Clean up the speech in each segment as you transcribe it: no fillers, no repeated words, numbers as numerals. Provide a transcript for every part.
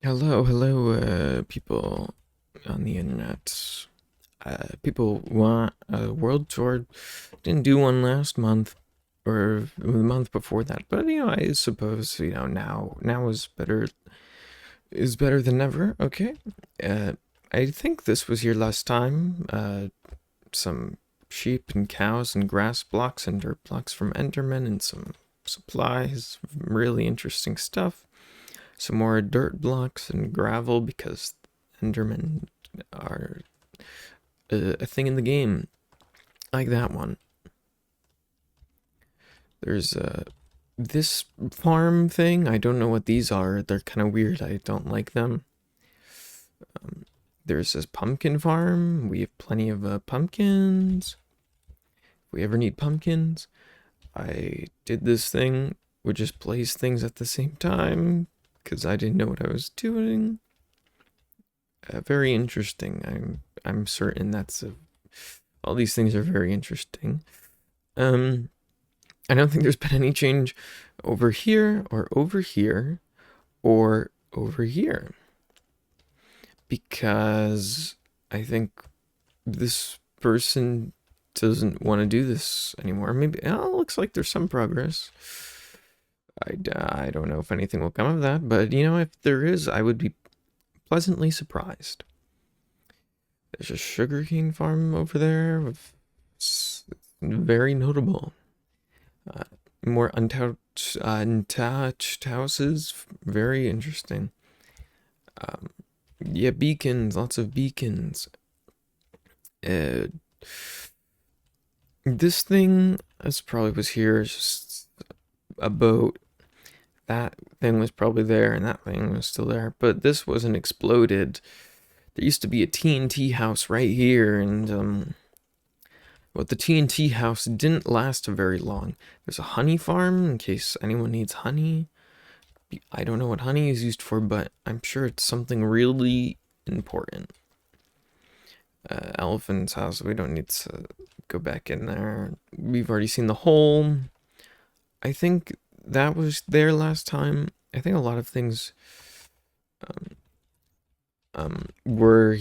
Hello, people on the internet. People want a world tour. Didn't do one last month or the month before that, but I suppose now is better than never. Okay, uh, I think this was your last time. Some sheep and cows and grass blocks and dirt blocks from Enderman and some supplies. Really interesting stuff. Some more dirt blocks and gravel because Endermen are a thing in the game, like that one. There's this farm thing. I don't know what these are. They're kind of weird. I don't like them. There's this pumpkin farm. We have plenty of pumpkins. If we ever need pumpkins, I did this thing, would just place things at the same time because I didn't know what I was doing. Very interesting. I'm certain all these things are very interesting. Um, I don't think there's been any change over here or over here or over here because I think this person doesn't want to do this anymore. Maybe it looks like there's some progress. I don't know if anything will come of that, but if there is, I would be pleasantly surprised. There's a sugarcane farm over there. It's very notable. Uh, More untouched houses. Very interesting. Um, yeah, beacons. Lots of beacons. Uh, this thing, this probably was here. Just a boat. That thing was probably there, and that thing was still there. But this wasn't exploded. There used to be a TNT house right here, and but the TNT house didn't last very long. There's a honey farm in case anyone needs honey. I don't know what honey is used for, but I'm sure it's something really important. Elephant's house, we don't need to go back in there. We've already seen the hole. I think that was there last time. I think a lot of things were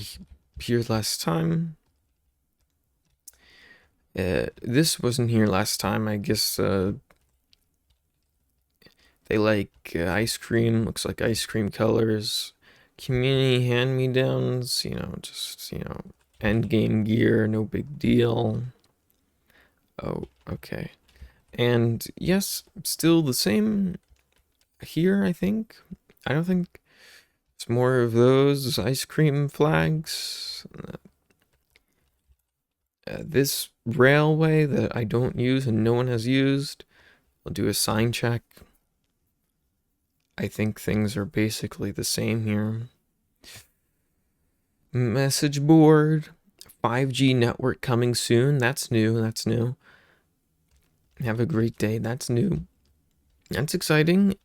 here last time. This wasn't here last time. I guess they like ice cream. Looks like ice cream colors. Community hand-me-downs. Just end game gear. No big deal. Oh, okay. And yes, still the same here. I think. I don't think it's more of those ice cream flags. This railway that I don't use and no one has used. I'll do a sign check. I think things are basically the same here. Message board. 5G network coming soon. That's new. That's new. Have a great day. That's new. That's exciting.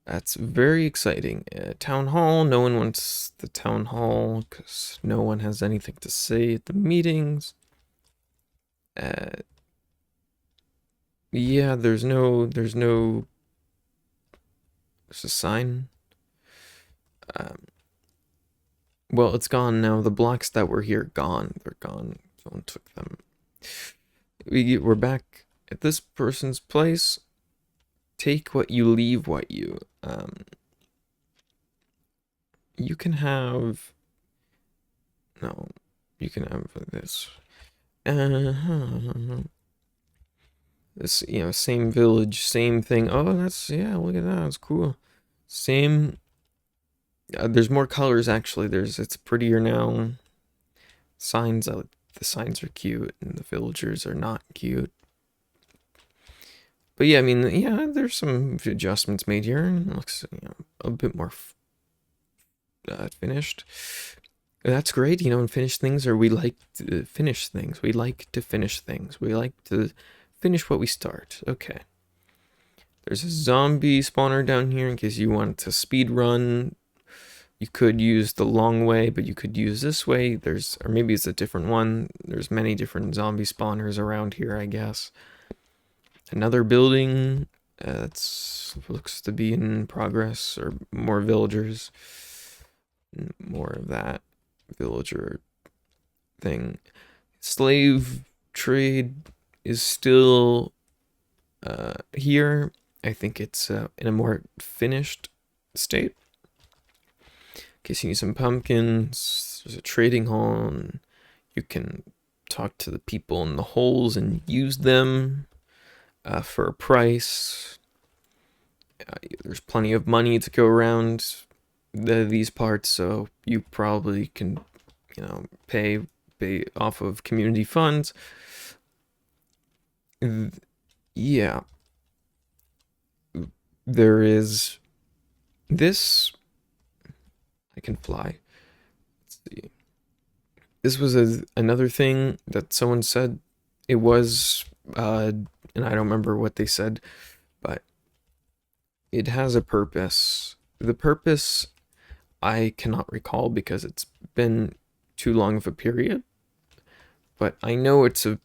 That's very exciting. Town hall. No one wants the town hall because no one has anything to say at the meetings. Yeah, there's a sign. Well, it's gone now. The blocks that were here, gone. They're gone. Someone took them. We're back at this person's place. Take what you, leave what you. You can have. No, you can have this. This, same village, same thing. Oh, yeah, look at that. That's cool. Same. There's more colors actually. It's prettier now. Signs, the signs are cute, and the villagers are not cute. But yeah, I mean, yeah, there's some adjustments made here. It looks, a bit more finished. That's great, and finished things, or we like to finish things. We like to finish things. We like to finish what we start. Okay. There's a zombie spawner down here in case you want to speed run. You could use the long way, but you could use this way. Or maybe it's a different one. There's many different zombie spawners around here, I guess. Another building. That's looks to be in progress, or more villagers. More of that villager thing. Slave trade is still here. I think it's in a more finished state. Okay, so you need some pumpkins. There's a trading hall, and you can talk to the people in the holes and use them for a price. There's plenty of money to go around these parts, so you probably can, pay off of community funds. Yeah, there is this. I can fly. Let's see. This was another thing that someone said. It was, and I don't remember what they said, but it has a purpose. The purpose I cannot recall because it's been too long of a period, but I know it's a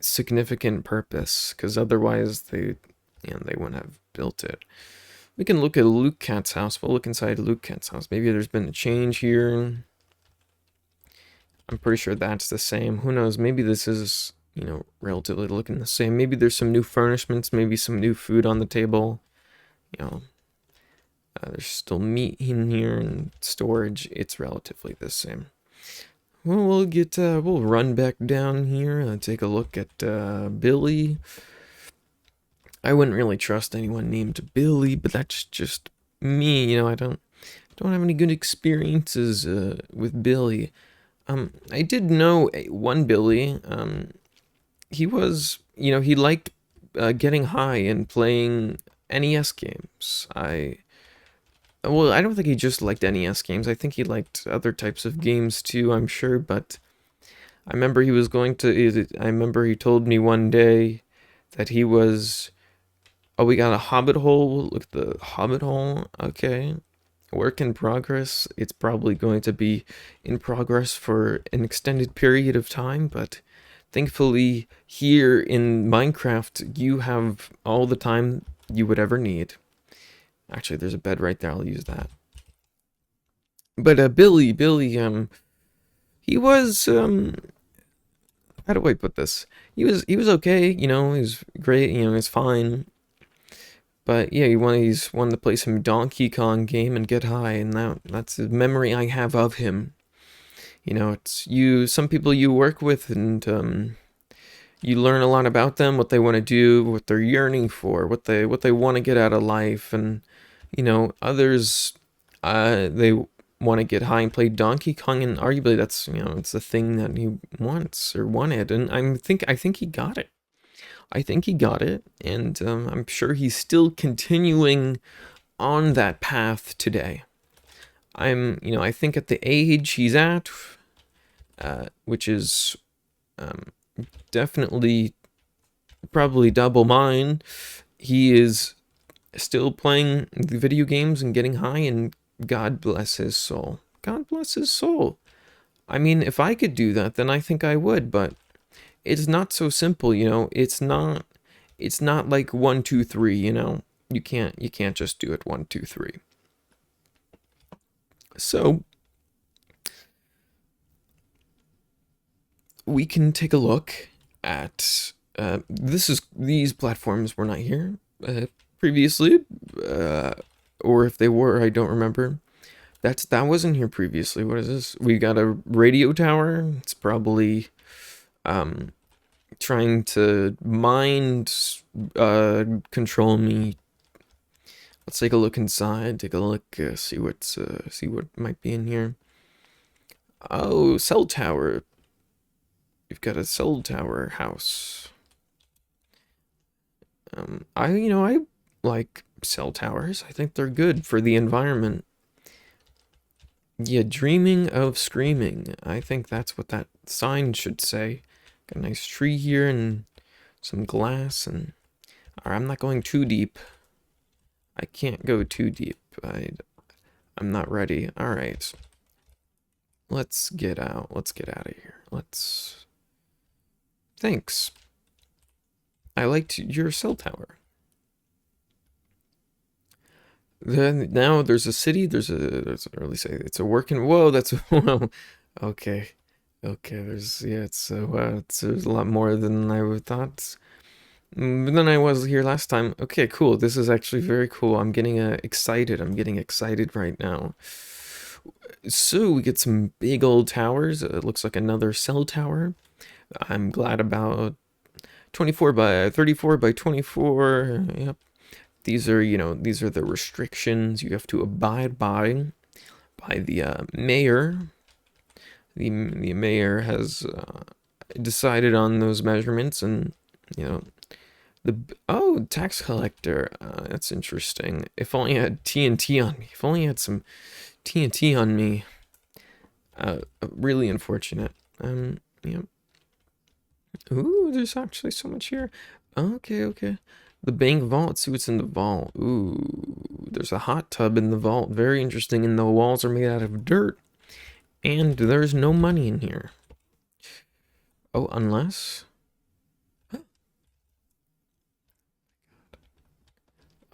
significant purpose because otherwise they wouldn't have built it. We can look at Luke Cat's house. We'll look inside Luke Cat's house. Maybe there's been a change here. I'm pretty sure that's the same. Who knows? Maybe this is, relatively looking the same. Maybe there's some new furnishments, maybe some new food on the table. There's still meat in here and storage. It's relatively the same. Well, we'll run back down here and take a look at Billy. I wouldn't really trust anyone named Billy, but that's just me. I don't have any good experiences with Billy. I did know one Billy. He was, he liked getting high and playing NES games. I don't think he just liked NES games. I think he liked other types of games too, I'm sure, but I remember I remember he told me one day that he was, oh, we got a Hobbit hole. Look at the Hobbit hole. Okay. Work in progress. It's probably going to be in progress for an extended period of time, but thankfully here in Minecraft, you have all the time you would ever need. Actually, there's a bed right there. I'll use that. But Billy, he was how do I put this? He was okay. He was great. He was fine. But yeah, he's wanted to play some Donkey Kong game and get high, and that's the memory I have of him. It's some people you work with, and you learn a lot about them, what they want to do, what they're yearning for, what they want to get out of life, and others they want to get high and play Donkey Kong, and arguably that's it's the thing that he wants or wanted, and I think he got it. I think he got it, and I'm sure he's still continuing on that path today. I think at the age he's at, which is definitely probably double mine, he is still playing the video games and getting high, and God bless his soul. God bless his soul. I mean, if I could do that, then I think I would, but it's not so simple, It's not like 1, 2, 3, You can't just do it 1, 2, 3. So we can take a look at these platforms were not here previously, or if they were, I don't remember. That wasn't here previously. What is this? We got a radio tower. It's probably trying to mind control me. Let's take a look inside. Take a look. See what might be in here. Oh, cell tower. You've got a cell tower house. I like cell towers. I think they're good for the environment. Yeah, dreaming of screaming. I think that's what that sign should say. Got a nice tree here and some glass, and I'm not going too deep. I can't go too deep. I'm not ready. All right. Let's get out. Let's get out of here. Thanks. I liked your cell tower. Then now there's a city. There's an early say it's a working. Whoa, that's well. Okay, okay. There's yeah. There's a lot more than I would thought. Than I was here last time. Okay, cool. This is actually very cool. I'm getting excited. I'm getting excited right now. So we get some big old towers. It looks like another cell tower. I'm glad about 24 by 34 by 24. Yep. These are, these are the restrictions you have to abide by the mayor. The mayor has decided on those measurements, and you know the oh, tax collector. That's interesting. If only I had TNT on me. If only I had some TNT on me. Really unfortunate. Yeah. Ooh, there's actually so much here. Okay, okay. The bank vault. See what's in the vault. Ooh, there's a hot tub in the vault. Very interesting. And the walls are made out of dirt. And there's no money in here. Oh, unless.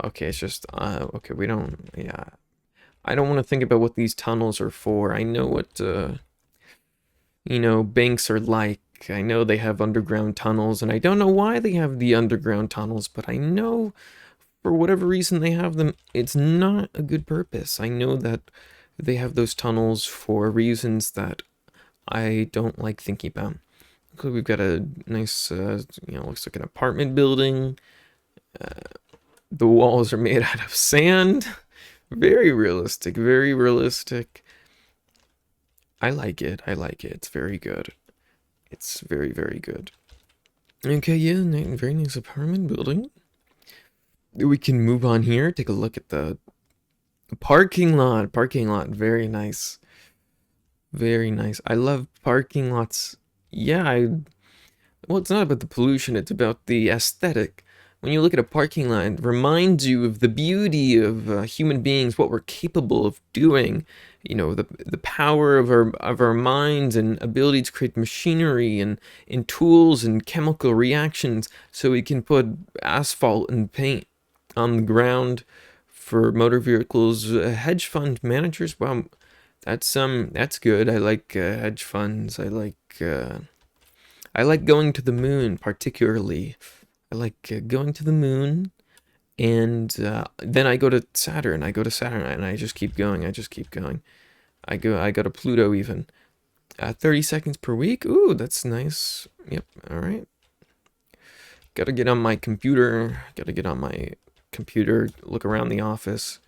Okay, it's just. Okay, we don't. Yeah. I don't want to think about what these tunnels are for. I know what, banks are like. I know they have underground tunnels, and I don't know why they have the underground tunnels, but I know for whatever reason they have them, it's not a good purpose. I know that they have those tunnels for reasons that I don't like thinking about. Okay, we've got a nice, looks like an apartment building. The walls are made out of sand. Very realistic, very realistic. I like it. I like it. It's very good. It's very, very good. Okay, yeah, very nice apartment building. We can move on here. Take a look at the parking lot. Parking lot, very nice. Very nice. I love parking lots. Yeah, well, it's not about the pollution, it's about the aesthetic. When you look at a parking lot, it reminds you of the beauty of human beings, what we're capable of doing. The power of our minds and ability to create machinery and tools and chemical reactions, so we can put asphalt and paint on the ground for motor vehicles. Hedge fund managers, wow, that's good. I like hedge funds. I like going to the moon particularly. I like going to the moon, and then I go to Saturn. I go to Saturn, and I just keep going. I just keep going. I go to Pluto even. 30 seconds per week. Ooh, that's nice. Yep. All right. Got to get on my computer. Got to get on my computer. Look around the office.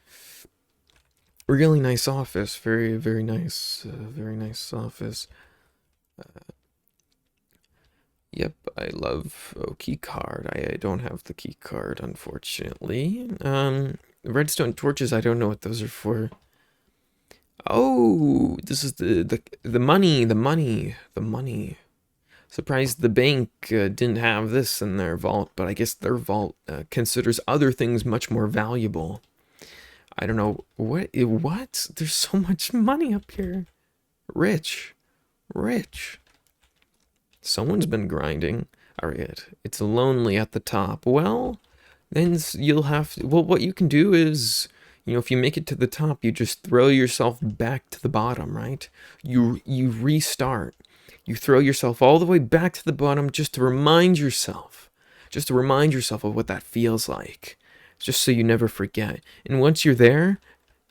Really nice office. Very, very nice. Very nice office. Yep, I love key card. I don't have the key card, unfortunately. Redstone torches, I don't know what those are for. Oh, this is the money. Surprised the bank didn't have this in their vault, but I guess their vault considers other things much more valuable. I don't know what? There's so much money up here. Rich. Someone's been grinding. All right, it's lonely at the top. Well, then you'll have to. Well, what you can do is, if you make it to the top, you just throw yourself back to the bottom, right? You restart. You throw yourself all the way back to the bottom just to remind yourself, of what that feels like, just so you never forget. And once you're there,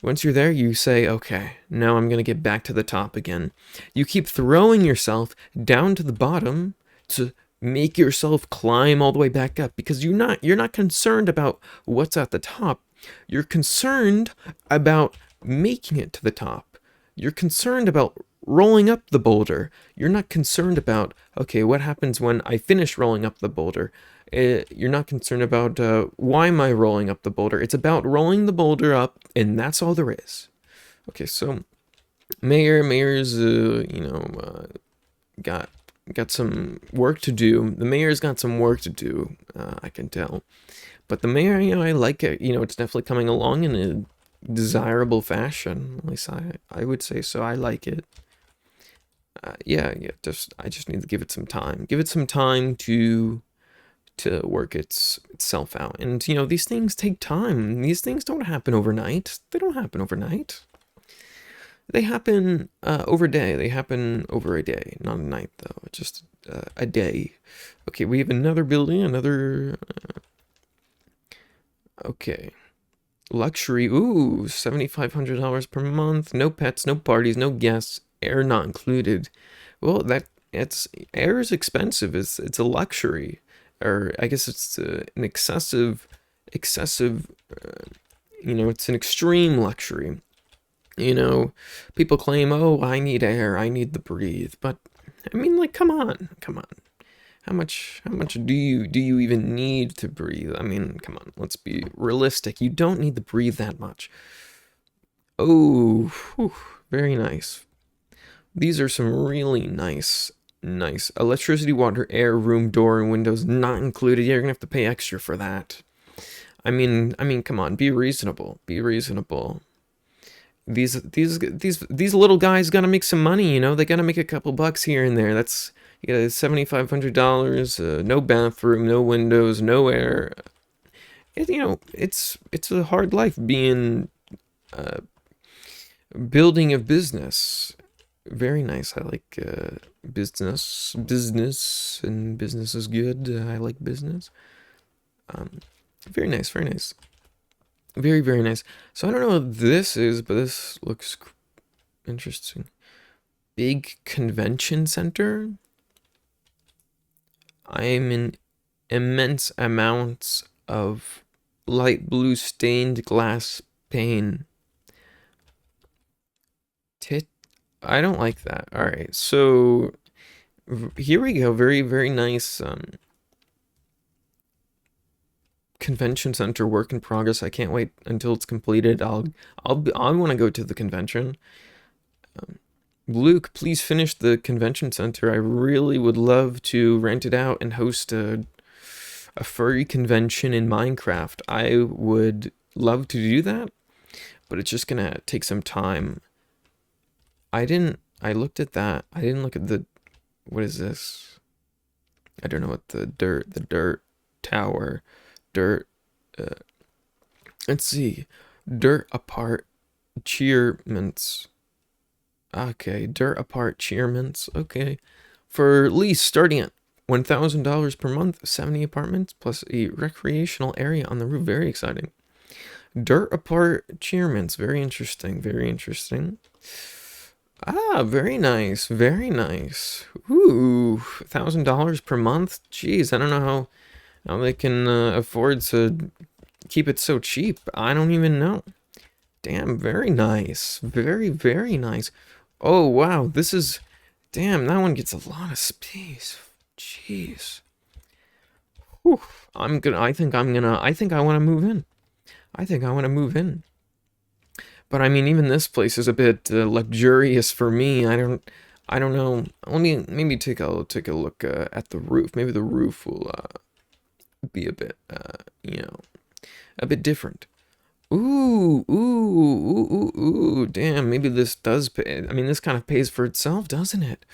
you say, okay, now I'm going to get back to the top again. You keep throwing yourself down to the bottom to make yourself climb all the way back up, because you're not concerned about what's at the top. You're concerned about making it to the top. You're concerned about rolling up the boulder. You're not concerned about, okay, what happens when I finish rolling up the boulder? You're not concerned about why am I rolling up the boulder. It's about rolling the boulder up, and that's all there is. Okay, so mayor's got some work to do. The mayor's got some work to do. I can tell, but the mayor, I like it. It's definitely coming along in a desirable fashion. At least I would say so. I like it. Yeah. I just need to give it some time. Give it some time to to work itself out. And, you know, these things take time. These things don't happen overnight. They don't happen overnight. They happen over a day. They happen over a day, not a night, though. Just a day. Okay, we have another building, another... okay. Luxury, ooh, $7,500 per month. No pets, no parties, no guests. Air not included. Well, air is expensive. It's a luxury, or I guess it's an excessive. You know, it's an extreme luxury. You know, people claim, oh, I need air, I need to breathe, but I mean, like, come on. How much do you even need to breathe? I mean, come on, let's be realistic. You don't need to breathe that much. Oh, whew, very nice. These are some really nice electricity, water, air, room, door, and windows not included. You're gonna have to pay extra for that. I mean, come on, be reasonable. Be reasonable. These little guys gotta make some money, you know. They gotta make a couple bucks here and there. That's, you got $7,500, no bathroom, no windows, no air. You know, it's a hard life being building a business. Very nice. I like business, and business is good. I like business. Very nice, very nice. Very, very nice. So I don't know what this is, but this looks interesting. Big convention center. I'm in immense amounts of light blue stained glass pane. I don't like that. All right, so here we go. Very, very nice convention center work in progress. I can't wait until it's completed. I want to go to the convention. Luke, please finish the convention center. I really would love to rent it out and host a furry convention in Minecraft. I would love to do that, but it's just gonna take some time. I looked at that. I didn't look at what is this? I don't know what the dirt tower, let's see. Dirt apart cheerments. Okay, dirt apart cheerments. Okay. For lease starting at $1,000 per month, 70 apartments plus a recreational area on the roof. Very exciting. Dirt apart cheerments. Very interesting. Very interesting. Ah, very nice. Very nice. Ooh, $1,000 per month. Jeez, I don't know how they can afford to keep it so cheap. I don't even know. Damn, very nice. Very, very nice. Oh, wow, this is... Damn, that one gets a lot of space. Jeez. Whew. I think I want to move in. I think I want to move in. But I mean, even this place is a bit luxurious for me. I don't know. Let me maybe take a look at the roof. Maybe the roof will be a bit, you know, a bit different. Ooh, damn, maybe this does pay. I mean, this kind of pays for itself, doesn't it?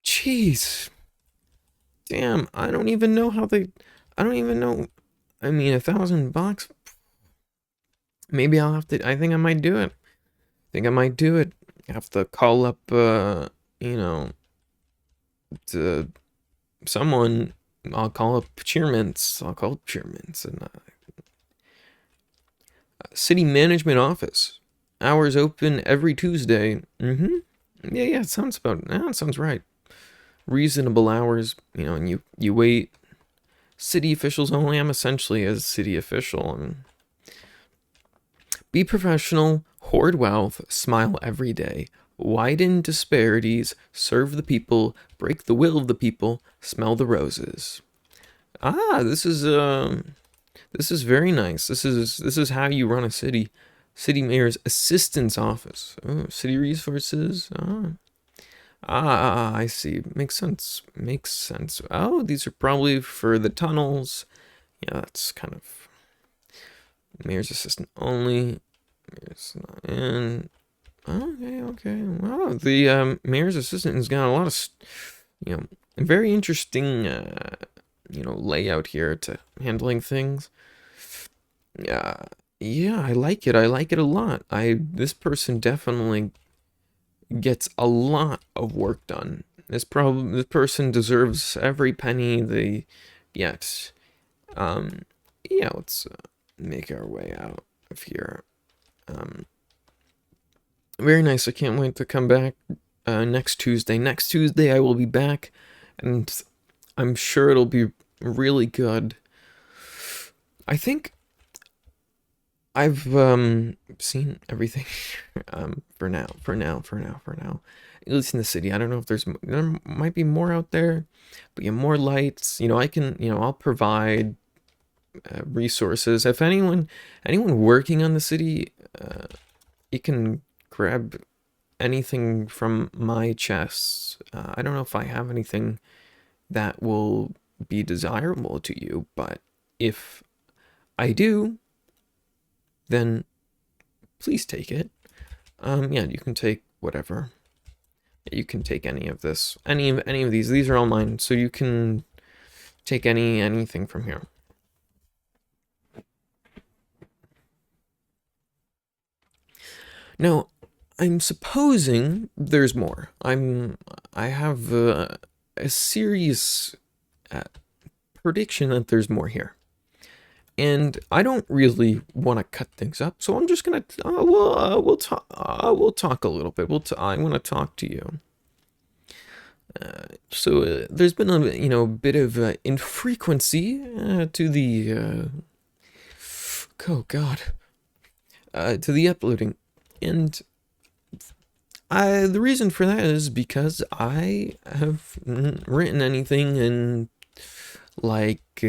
Jeez. Damn, I don't even know. I mean, $1,000? Maybe I'll have to, I think I might do it. I have to call up, you know, to someone. I'll call up Cheermints. And city management office. Hours open every Tuesday. Yeah, it sounds right. Reasonable hours, you know, and you wait. City officials only. I'm essentially a city official. Be professional, hoard wealth, smile every day, widen disparities, serve the people, break the will of the people, smell the roses. Ah, this is very nice. This is how you run a city. City mayor's assistant's office. Oh, city resources. I see. Makes sense. Oh, these are probably for the tunnels. Yeah, that's kind of mayor's assistant only. Mayor's not in. Okay. Wow, the mayor's assistant has got a lot of, you know, very interesting layout here to handling things. Yeah, yeah, I like it. I like it a lot. This person definitely gets a lot of work done. This person deserves every penny they get. Um, yeah, let's make our way out of here. Um, Very nice. I can't wait to come back next Tuesday. Next Tuesday, I will be back, and I'm sure it'll be really good. I think I've seen everything for now. At least in the city. I don't know if there might be more out there, but yeah, more lights. I can, I'll provide resources. If anyone working on the city, you can grab anything from my chests. I don't know if I have anything that will be desirable to you, but if I do, then please take it. Yeah, you can take whatever. You can take any of this, any of these. These are all mine, so you can take anything from here. Now, I'm supposing there's more. I have a serious uh, prediction that there's more here. And I don't really want to cut things up, so I'm just gonna we'll talk a little bit. I want to talk to you. So there's been a bit of infrequency to the oh god to the uploading, and the reason for that is because I have written anything in like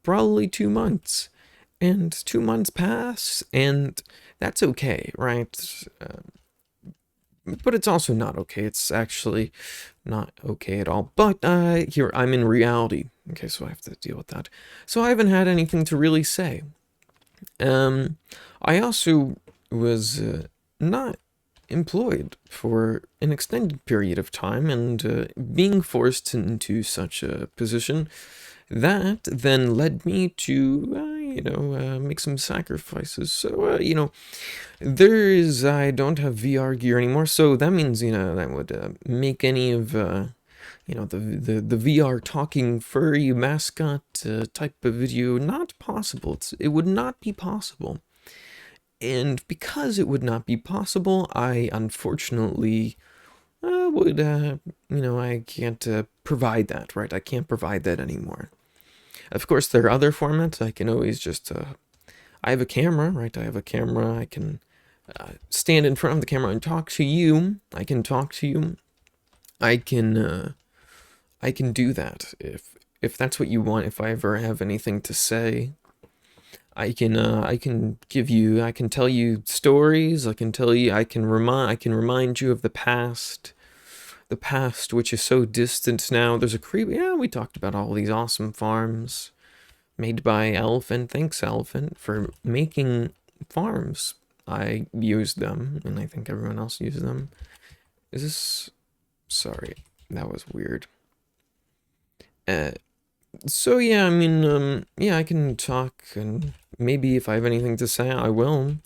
probably 2 months, and 2 months pass, and that's okay, right? But it's also not okay. It's actually not okay at all. But here, I'm in reality. Okay, so I have to deal with that. So I haven't had anything to really say. I also was not employed for an extended period of time, and being forced into such a position, that then led me to, make some sacrifices. So, I don't have VR gear anymore, so that means, that would make any of, the VR talking furry mascot type of video not possible. It would not be possible. And because it would not be possible, I unfortunately I can't provide that, right? I can't provide that anymore. Of course, there are other formats. I can always just, I have a camera, right? I have a camera. I can stand in front of the camera and talk to you. I can talk to you. I can do that if that's what you want. If I ever have anything to say, I can tell you stories. I can remind you of the past. The past, which is so distant now. There's a creep. Yeah, we talked about all these awesome farms made by Elephant. Thanks, Elephant, for making farms. I used them, and I think everyone else used them. Is this... Sorry, that was weird. So yeah, I mean, yeah, I can talk, and maybe if I have anything to say, I will.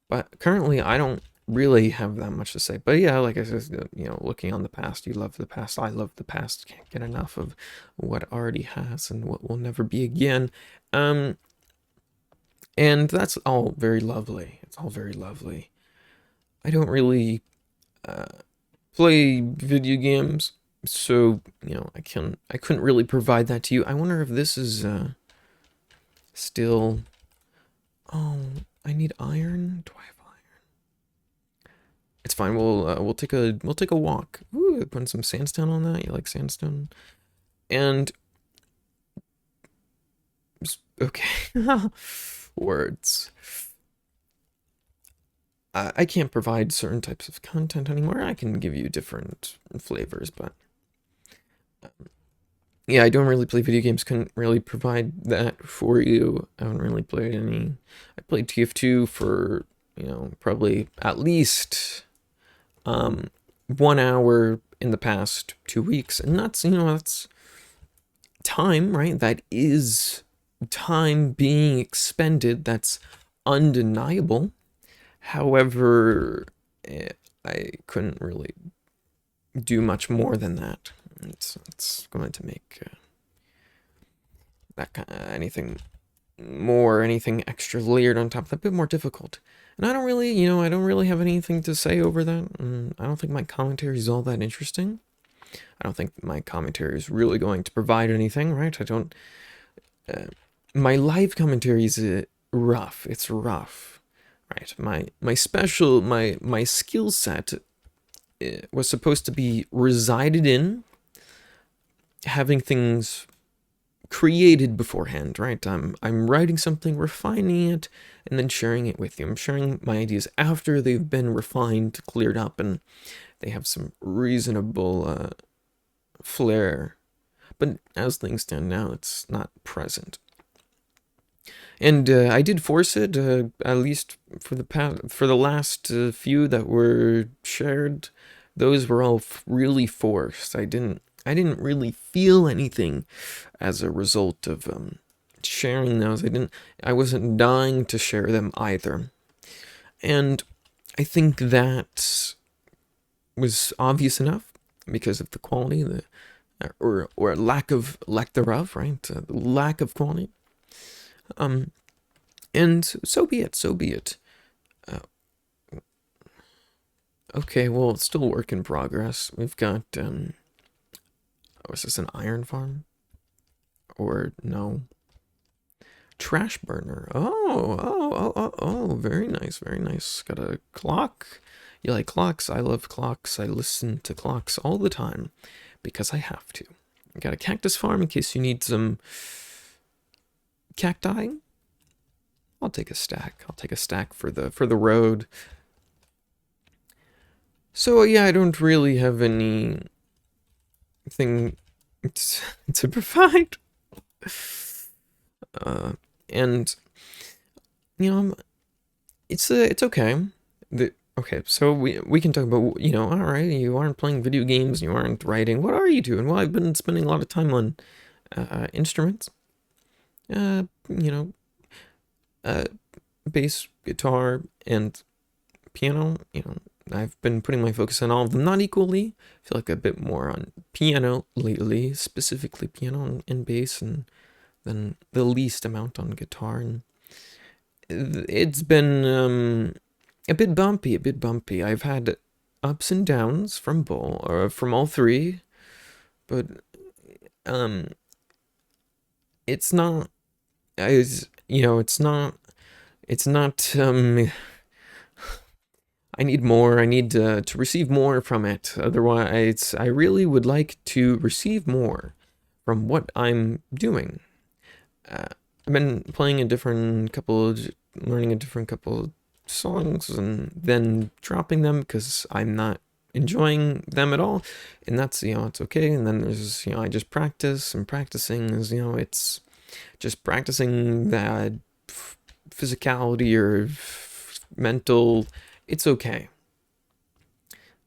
But currently, I don't really have that much to say. But yeah, like I said, looking on the past, you love the past. I love the past. Can't get enough of what already has and what will never be again. And that's all very lovely. It's all very lovely. I don't really play video games, so I couldn't really provide that to you. I wonder if this is still. Oh, I need iron. Do I have iron? It's fine. We'll take a walk. Ooh, putting some sandstone on that. You like sandstone? And okay, words. I can't provide certain types of content anymore. I can give you different flavors, but yeah, I don't really play video games. Couldn't really provide that for you. I haven't really played any. I played TF2 for probably at least 1 hour in the past 2 weeks, and that's time, right? That is time being expended. That's undeniable. However, eh, I couldn't really do much more than that. It's going to make that kind of anything more, anything extra layered on top of that, a bit more difficult. And I don't really, I don't really have anything to say over that. I don't think my commentary is all that interesting. I don't think my commentary is really going to provide anything, right? I don't. My live commentary is rough. It's rough, right? My skill set was supposed to be resided in having things created beforehand, right? I'm writing something, refining it, and then sharing it with you. I'm sharing my ideas after they've been refined, cleared up, and they have some reasonable flair. But as things stand now, it's not present. And I did force it, at least for the last few that were shared. Those were all really forced. I didn't really feel anything as a result of sharing those. I wasn't dying to share them either. And I think that was obvious enough because of the quality, or lack thereof, right? The lack of quality. And so be it. Okay, well, it's still work in progress. We've got was this an iron farm? Or no? Trash burner. Oh, very nice, very nice. Got a clock. You like clocks? I love clocks. I listen to clocks all the time because I have to. Got a cactus farm in case you need some cacti. I'll take a stack. For the road. So yeah, I don't really have anything to provide. And it's okay. Okay, so we can talk about, all right, you aren't playing video games, you aren't writing. What are you doing? Well, I've been spending a lot of time on instruments. Bass, guitar, and piano. I've been putting my focus on all of them, not equally. I feel like a bit more on piano lately, specifically piano and bass, and then the least amount on guitar. And it's been a bit bumpy. I've had ups and downs from all three, but it's not it's not I need more. I need to receive more from it. Otherwise, I really would like to receive more from what I'm doing. I've been learning a different couple of songs and then dropping them because I'm not enjoying them at all, and that's it's okay. And then there's I just practice, and practicing is it's just practicing that physicality or mental. It's okay.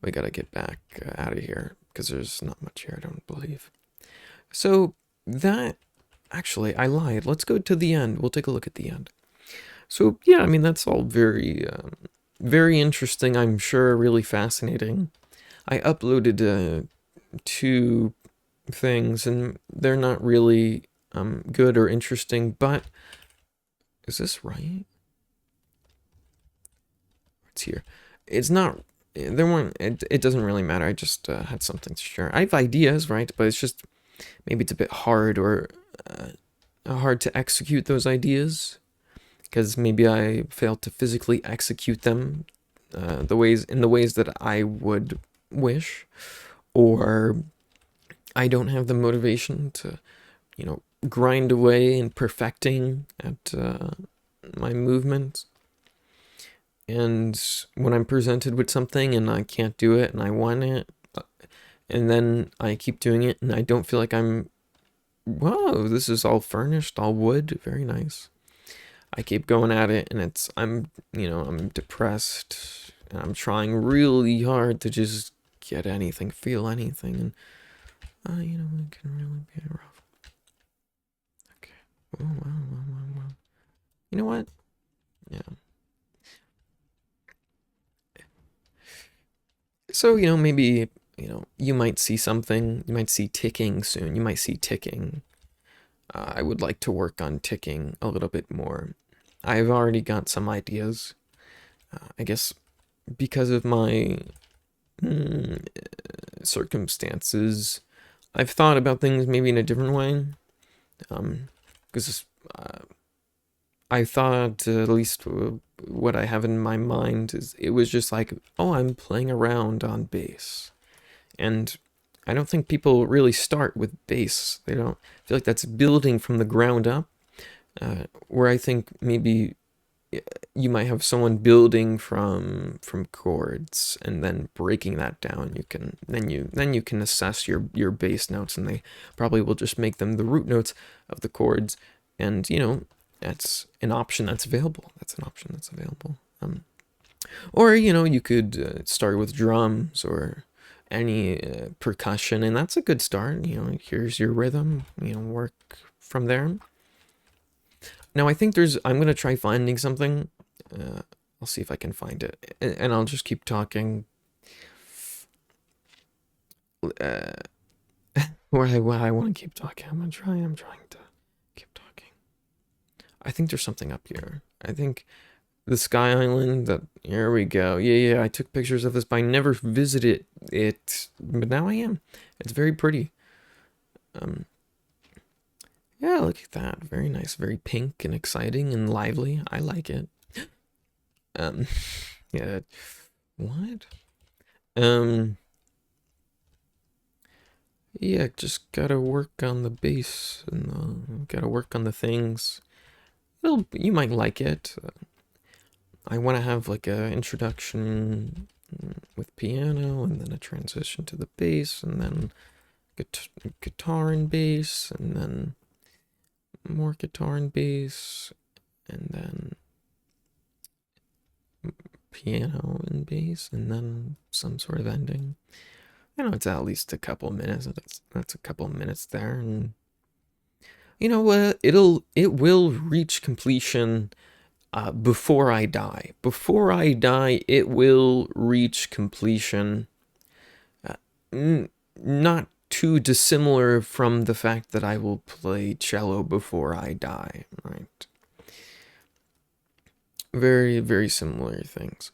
We gotta get back out of here because there's not much here, I don't believe. So that, actually, I lied. Let's go to the end. We'll take a look at the end. So yeah, that's all very, very interesting. I'm sure really fascinating. I uploaded 2 things, and they're not really good or interesting. But is this right? It's here. It's not. There weren't. It doesn't really matter. I just had something to share. I have ideas, right? But it's just maybe it's a bit hard or hard to execute those ideas because maybe I failed to physically execute them in the ways that I would wish, or I don't have the motivation to, grind away and perfecting at my movements. And when I'm presented with something and I can't do it and I want it, and then I keep doing it and I don't feel like whoa, this is all furnished, all wood, very nice. I keep going at it and I'm depressed and I'm trying really hard to just get anything, feel anything. And, it can really be rough. Oh, wow, wow, wow, wow. You know what? Yeah. So, maybe, you might see something. You might see ticking soon. You might see ticking. I would like to work on ticking a little bit more. I've already got some ideas. I guess because of my mm, circumstances, I've thought about things maybe in a different way. Because I thought, at least what I have in my mind is it was just like, oh, I'm playing around on bass. And I don't think people really start with bass. They don't feel like that's building from the ground up. Where I think maybe you might have someone building from chords and then breaking that down. You can assess your bass notes, and they probably will just make them the root notes of the chords. And that's an option that's available. That's an option that's available. Or you could start with drums or any percussion, and that's a good start. Here's your rhythm. Work from there. Now I think I'm gonna try finding something. I'll see if I can find it, and I'll just keep talking. Uh, where I want to keep talking. I'm trying to keep talking. I think there's something up here. I think the Sky Island. That Here we go. Yeah. I took pictures of this, but I never visited it. But now I am. It's very pretty. Um, yeah, look at that. Very nice. Very pink and exciting and lively. I like it. Um, yeah. What? Um, yeah, just gotta work on the bass and gotta work on the things. You might like it. I want to have like a introduction with piano and then a transition to the bass and then guitar and bass and then more guitar and bass and then piano and bass and then some sort of ending. It's at least a couple minutes. That's a couple minutes there, and it will reach completion before I die. Before I die, it will reach completion. Uh, Not too dissimilar from the fact that I will play cello before I die, right? Very, very similar things.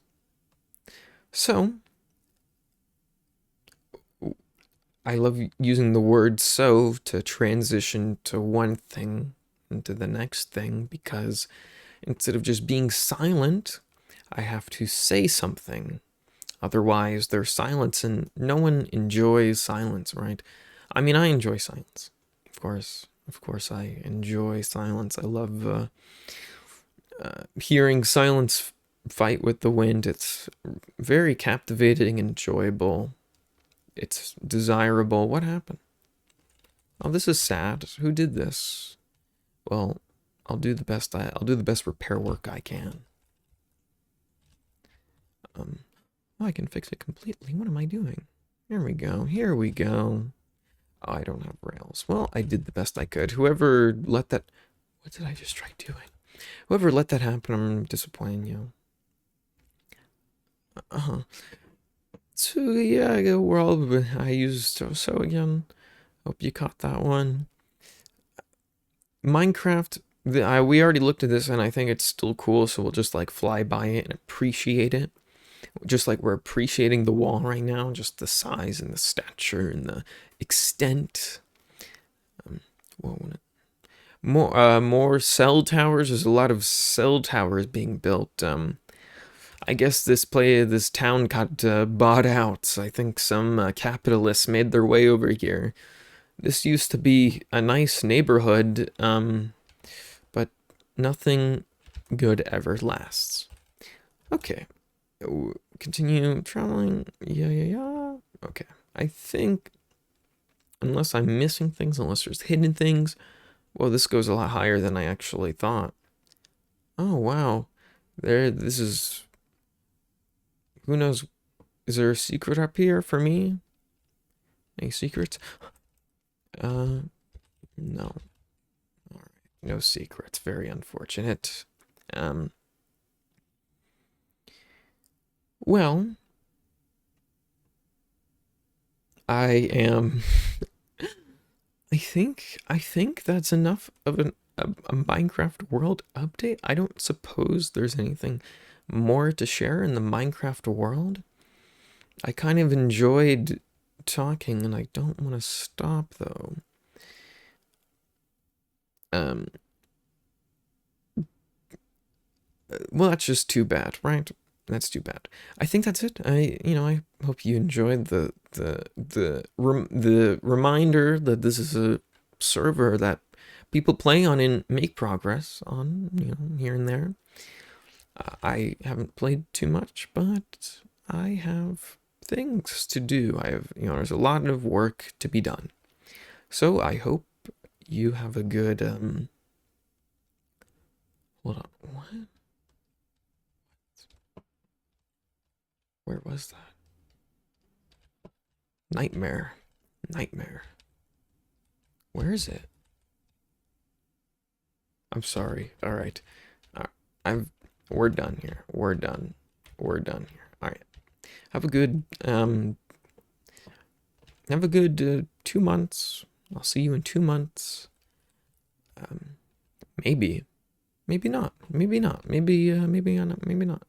So, I love using the word so to transition to one thing into the next thing because instead of just being silent, I have to say something. Otherwise, there's silence, and no one enjoys silence, right? I mean, I enjoy silence. Of course, I enjoy silence. I love hearing silence fight with the wind. It's very captivating and enjoyable. It's desirable. What happened? Oh, this is sad. Who did this? Well, I'll do the best repair work I can. Oh, I can fix it completely. What am I doing? Here we go. Here we go. Oh, I don't have rails. Well, I did the best I could. Whoever let that... What did I just try doing? Whoever let that happen, I'm disappointing you. Uh-huh. So, yeah, world I used so again. Hope you caught that one. Minecraft, we already looked at this and I think it's still cool, so we'll just like fly by it and appreciate it. Just like we're appreciating the wall right now, just the size and the stature and the extent. More cell towers. There's a lot of cell towers being built. I guess this town got bought out. I think some capitalists made their way over here. This used to be a nice neighborhood, but nothing good ever lasts. Okay, continue traveling. Yeah. Okay, I think unless I'm missing things, unless there's hidden things. Well, this goes a lot higher than I actually thought. Oh wow, this is. Who knows? Is there a secret up here for me? Any secrets? No. All right. No secrets. Very unfortunate. Um, well, I am. I think that's enough of a Minecraft world update. I don't suppose there's anything more to share in the Minecraft world. I kind of enjoyed talking, and I don't want to stop though. Um, well, that's just too bad, right? That's too bad. I think that's it. I hope you enjoyed the reminder that this is a server that people play on and make progress on, here and there. I haven't played too much, but I have things to do. There's a lot of work to be done. So I hope you have a good, hold on, what? Where was that? Nightmare. Nightmare. Where is it? I'm sorry. All right. I'm. We're done here. We're done. We're done here. All right. Have a good. Have a good 2 months. I'll see you in 2 months. Um, maybe. Maybe not. Maybe not. Maybe. Maybe not. Maybe not.